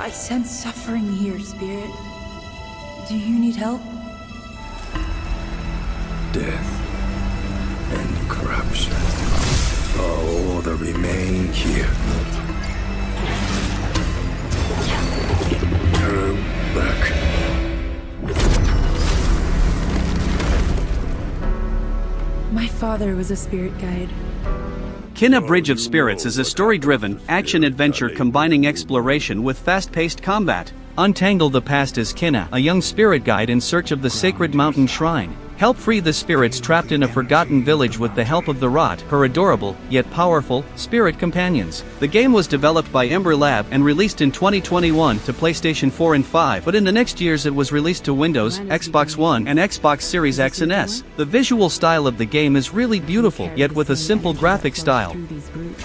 I sense suffering here, Spirit. Do you need help? Death and corruption are all that remain here. Turn back. My father was a spirit guide. Kena Bridge of Spirits is a story-driven, action-adventure combining exploration with fast-paced combat. Untangle the past as Kena, a young spirit guide in search of the sacred mountain shrine. Help free the spirits trapped in a forgotten village with the help of the Rot, her adorable, yet powerful, spirit companions. The game was developed by Ember Lab and released in 2021 to PlayStation 4 and 5, but in the next years it was released to Windows, Xbox One, and Xbox Series X and S. The visual style of the game is really beautiful, yet with a simple graphic style.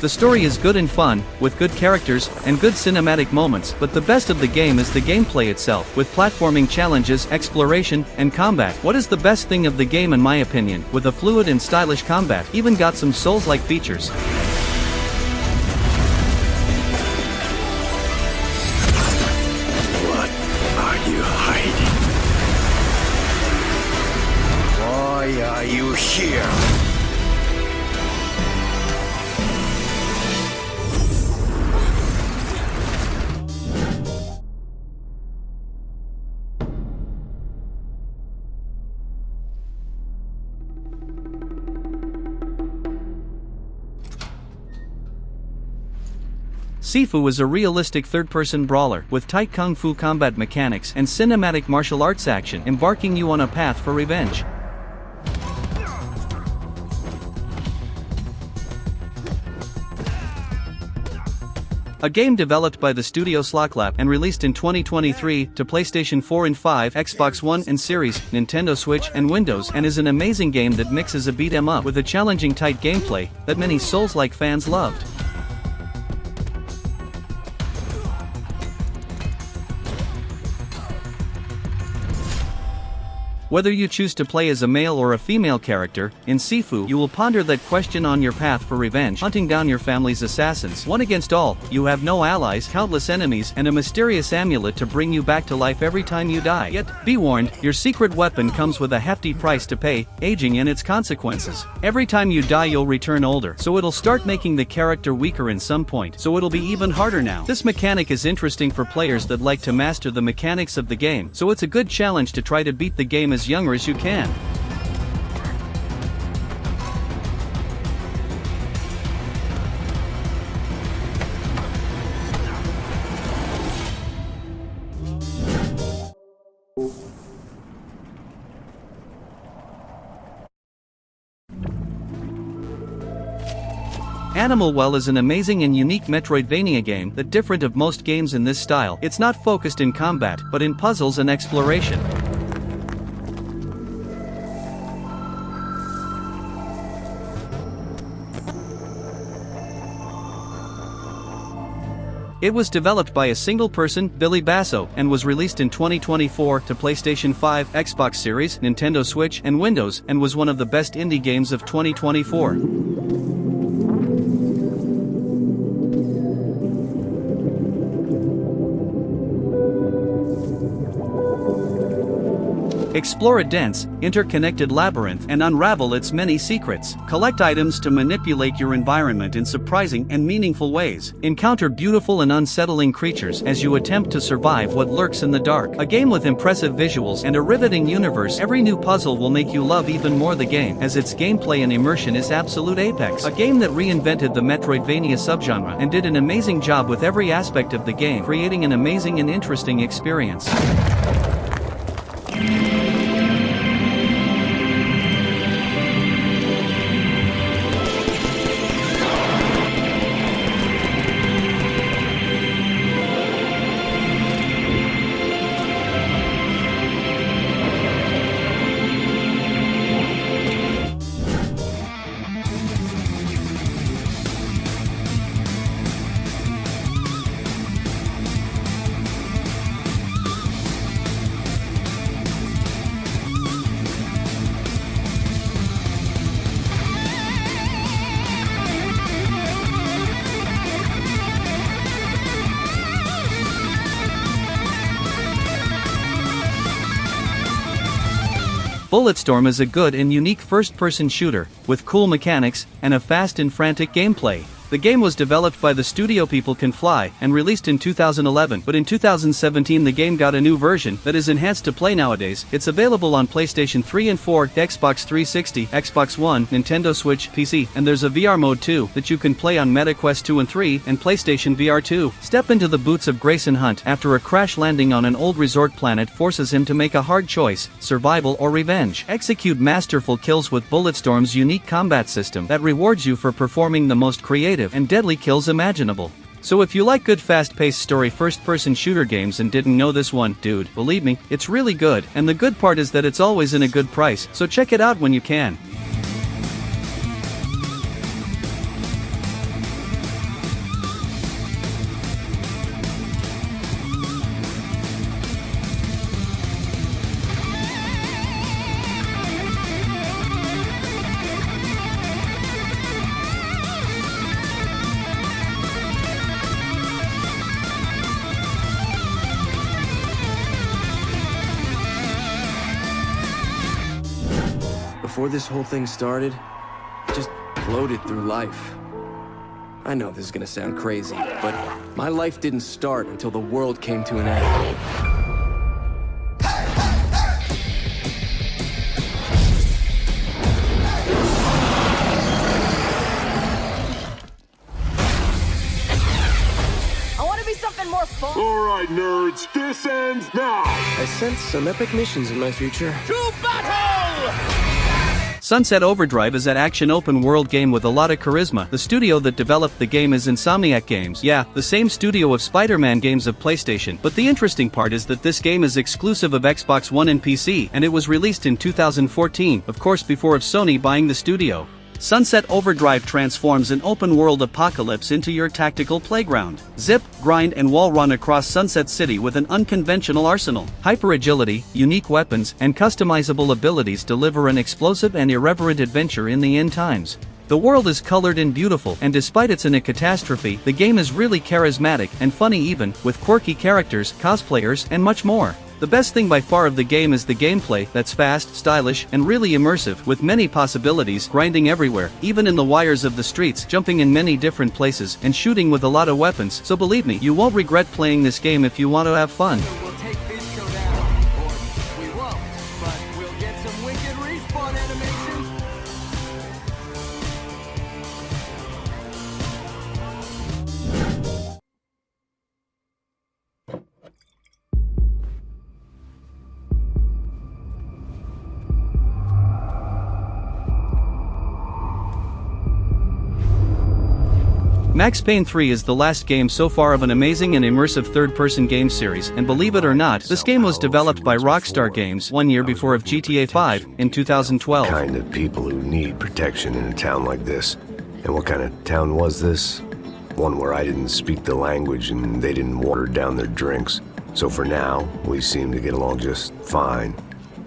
The story is good and fun, with good characters, and good cinematic moments, but the best of the game is the gameplay itself, with platforming challenges, exploration, and combat. What is the best thing of the game in my opinion, with a fluid and stylish combat, even got some Souls-like features. What are you hiding? Why are you here? Sifu is a realistic third-person brawler with tight kung fu combat mechanics and cinematic martial arts action, embarking you on a path for revenge. A game developed by the studio Slocklap and released in 2023 to PlayStation 4 and 5, Xbox One and Series, Nintendo Switch and Windows, and is an amazing game that mixes a beat-em-up with a challenging tight gameplay that many Souls-like fans loved. Whether you choose to play as a male or a female character, in Sifu you will ponder that question on your path for revenge, hunting down your family's assassins. One against all, you have no allies, countless enemies, and a mysterious amulet to bring you back to life every time you die. Yet, be warned, your secret weapon comes with a hefty price to pay, aging and its consequences. Every time you die you'll return older, so it'll start making the character weaker in some point, so it'll be even harder now. This mechanic is interesting for players that like to master the mechanics of the game, so it's a good challenge to try to beat the game as younger as you can. Animal Well is an amazing and unique Metroidvania game that different of most games in this style. It's not focused in combat, but in puzzles and exploration. It was developed by a single person, Billy Basso, and was released in 2024 to PlayStation 5, Xbox Series, Nintendo Switch, and Windows, and was one of the best indie games of 2024. Explore a dense, interconnected labyrinth and unravel its many secrets. Collect items to manipulate your environment in surprising and meaningful ways. Encounter beautiful and unsettling creatures as you attempt to survive what lurks in the dark. A game with impressive visuals and a riveting universe. Every new puzzle will make you love even more the game, as its gameplay and immersion is absolute apex. A game that reinvented the Metroidvania subgenre and did an amazing job with every aspect of the game, creating an amazing and interesting experience. Bulletstorm is a good and unique first-person shooter, with cool mechanics, and a fast and frantic gameplay. The game was developed by the studio People Can Fly, and released in 2011, but in 2017 the game got a new version that is enhanced to play nowadays. It's available on PlayStation 3 and 4, Xbox 360, Xbox One, Nintendo Switch, PC, and there's a VR mode too, that you can play on MetaQuest 2 and 3, and PlayStation VR 2. Step into the boots of Grayson Hunt after a crash landing on an old resort planet forces him to make a hard choice, survival or revenge. Execute masterful kills with Bulletstorm's unique combat system that rewards you for performing the most creative and deadly kills imaginable. So if you like good fast-paced story first-person shooter games and didn't know this one, dude, believe me, it's really good, and the good part is that it's always in a good price, so check it out when you can. Before this whole thing started, I just floated through life. I know this is gonna sound crazy, but my life didn't start until the world came to an end. I want to be something more fun. All right, nerds, this ends now! I sense some epic missions in my future. To battle! Sunset Overdrive is an action open-world game with a lot of charisma. The studio that developed the game is Insomniac Games. Yeah, the same studio of Spider-Man games of PlayStation. But the interesting part is that this game is exclusive of Xbox One and PC, and it was released in 2014, of course before of Sony buying the studio. Sunset Overdrive transforms an open-world apocalypse into your tactical playground. Zip, grind and wall run across Sunset City with an unconventional arsenal. Hyper-agility, unique weapons, and customizable abilities deliver an explosive and irreverent adventure in the end times. The world is colored and beautiful, and despite it's in a catastrophe, the game is really charismatic and funny even, with quirky characters, cosplayers, and much more. The best thing by far of the game is the gameplay that's fast, stylish, and really immersive, with many possibilities, grinding everywhere, even in the wires of the streets, jumping in many different places, and shooting with a lot of weapons. So believe me, you won't regret playing this game if you want to have fun. We'll take Visco down, or we won't, but we'll get some wicked respawn animations. Max Payne 3 is the last game so far of an amazing and immersive third-person game series, and believe it or not, this game was developed by Rockstar Games 1 year before of GTA 5, in 2012. Kind of people who need protection in a town like this. And what kind of town was this? One where I didn't speak the language and they didn't water down their drinks. So for now, we seem to get along just fine.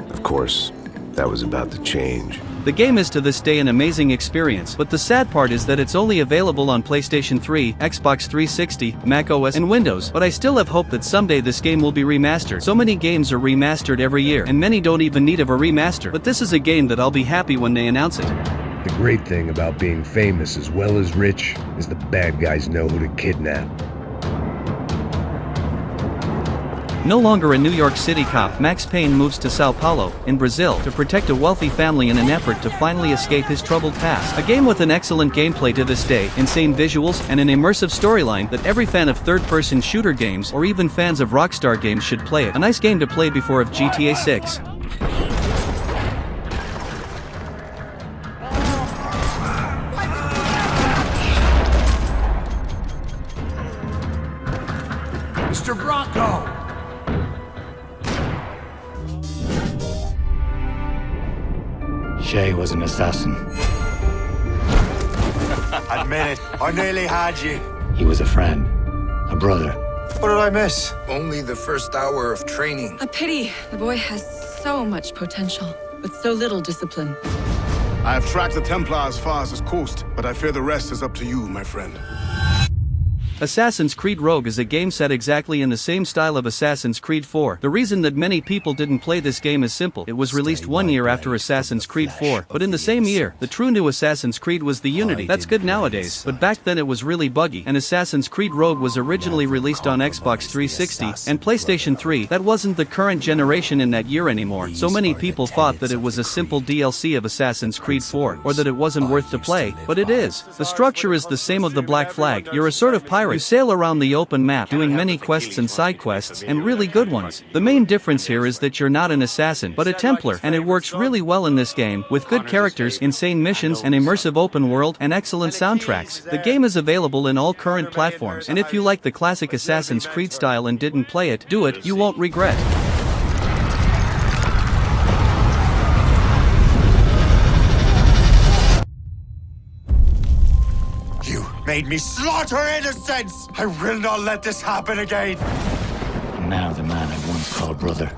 Of course, that was about to change. The game is to this day an amazing experience, but the sad part is that it's only available on PlayStation 3, Xbox 360, macOS, and Windows, but I still have hope that someday this game will be remastered. So many games are remastered every year, and many don't even need of a remaster, but this is a game that I'll be happy when they announce it. The great thing about being famous as well as rich is the bad guys know who to kidnap. No longer a New York City cop, Max Payne moves to Sao Paulo, in Brazil, to protect a wealthy family in an effort to finally escape his troubled past. A game with an excellent gameplay to this day, insane visuals, and an immersive storyline that every fan of third-person shooter games or even fans of Rockstar Games should play it. A nice game to play before of GTA 6. Mr. Bronco! Shay was an assassin. Admit it, I nearly had you. He was a friend, a brother. What did I miss? Only the first hour of training. A pity. The boy has so much potential, but so little discipline. I have tracked the Templar as far as this coast, but I fear the rest is up to you, my friend. Assassin's Creed Rogue is a game set exactly in the same style of Assassin's Creed 4. The reason that many people didn't play this game is simple. It was released 1 year after Assassin's Creed 4, but in the same year, the true new Assassin's Creed was the Unity. That's good nowadays, but back then it was really buggy, and Assassin's Creed Rogue was originally released on Xbox 360 and PlayStation 3. That wasn't the current generation in that year anymore, so many people thought that it was a simple DLC of Assassin's Creed 4, or that it wasn't worth to play, but it is. The structure is the same of the Black Flag. You're a sort of pirate. You sail around the open map doing many quests and side quests, and really good ones. The main difference here is that you're not an assassin, but a Templar, and it works really well in this game, with good characters, insane missions, an immersive open world, and excellent soundtracks. The game is available in all current platforms, and if you like the classic Assassin's Creed style and didn't play it, do it, you won't regret. Made me slaughter innocents! I will not let this happen again! And now the man I once called brother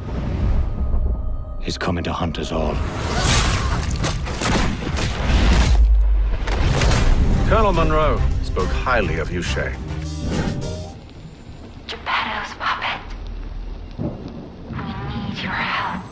is coming to hunt us all. Colonel Monroe spoke highly of you, Shay. Geppetto's puppet. We need your help.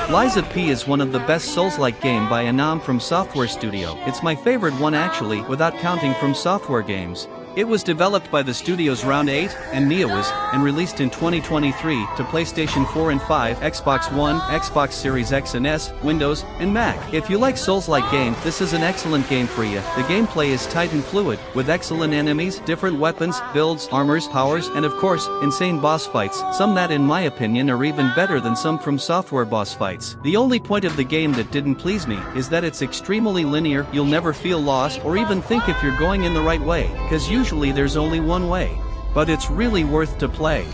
Lies of P is one of the best Souls-like game by Anam from Software Studio. It's my favorite one actually, without counting From Software games. It was developed by the studios Round 8 and Neowiz, and released in 2023 to PlayStation 4 and 5, Xbox One, Xbox Series X and S, Windows, and Mac. If you like Souls-like game, this is an excellent game for you. The gameplay is tight and fluid, with excellent enemies, different weapons, builds, armors, powers, and of course, insane boss fights, some that in my opinion are even better than some From Software boss fights. The only point of the game that didn't please me is that it's extremely linear. You'll never feel lost or even think if you're going in the right way, cause usually there's only one way. But it's really worth to play.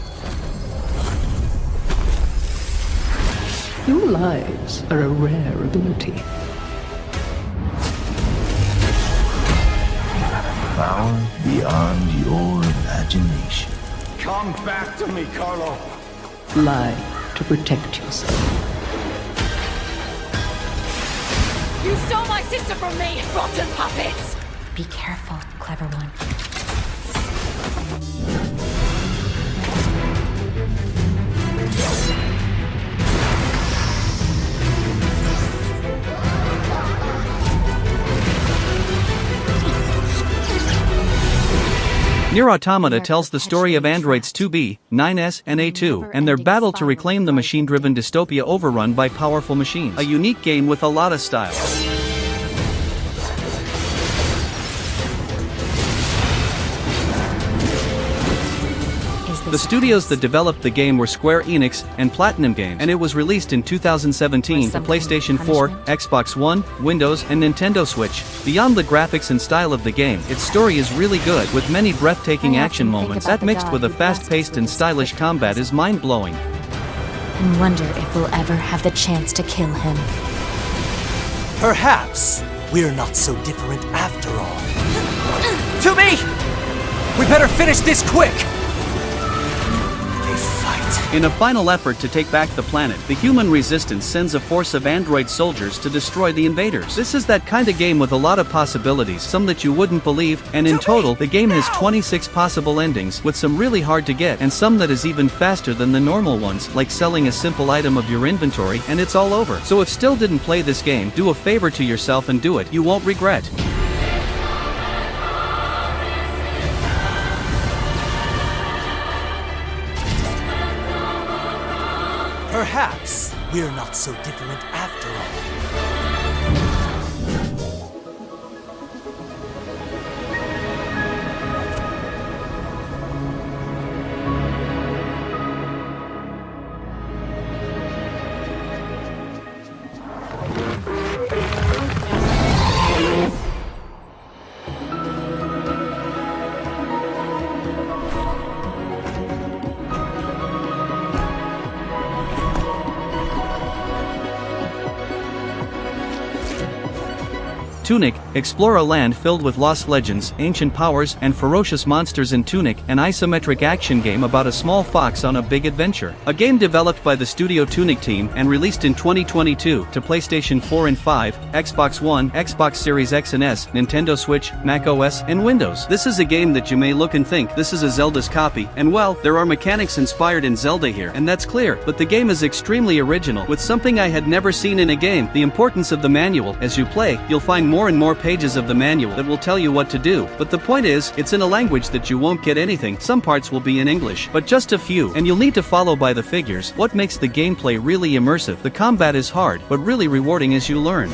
Your lies are a rare ability. Power beyond your imagination. Come back to me, Carlo! Lie to protect yourself. You stole my sister from me, rotten puppets! Be careful, clever one. Nier Automata tells the story of androids 2B, 9S, and A2, and their battle to reclaim the machine-driven dystopia overrun by powerful machines. A unique game with a lot of style. The studios that developed the game were Square Enix and Platinum Games, and it was released in 2017 to PlayStation 4, Xbox One, Windows, and Nintendo Switch. Beyond the graphics and style of the game, its story is really good, with many breathtaking action moments that mixed with a fast-paced and stylish combat is mind-blowing. And wonder if we'll ever have the chance to kill him. Perhaps we're not so different after all. To me! We better finish this quick! In a final effort to take back the planet, the human resistance sends a force of android soldiers to destroy the invaders. This is that kind of game with a lot of possibilities, some that you wouldn't believe, and in total, the game has 26 possible endings, with some really hard to get, and some that is even faster than the normal ones, like selling a simple item of your inventory, and it's all over. So if still didn't play this game, do a favor to yourself and do it. You won't regret. Perhaps we're not so different after all. Tunic, explore a land filled with lost legends, ancient powers, and ferocious monsters in Tunic, an isometric action game about a small fox on a big adventure. A game developed by the Studio Tunic team and released in 2022 to PlayStation 4 and 5, Xbox One, Xbox Series X and S, Nintendo Switch, Mac OS, and Windows. This is a game that you may look and think this is a Zelda's copy, and well, there are mechanics inspired in Zelda here, and that's clear, but the game is extremely original, with something I had never seen in a game: the importance of the manual. As you play, you'll find more and more pages of the manual that will tell you what to do, but the point is, it's in a language that you won't get anything. Some parts will be in English, but just a few, and you'll need to follow by the figures. What makes the gameplay really immersive? The combat is hard, but really rewarding as you learn.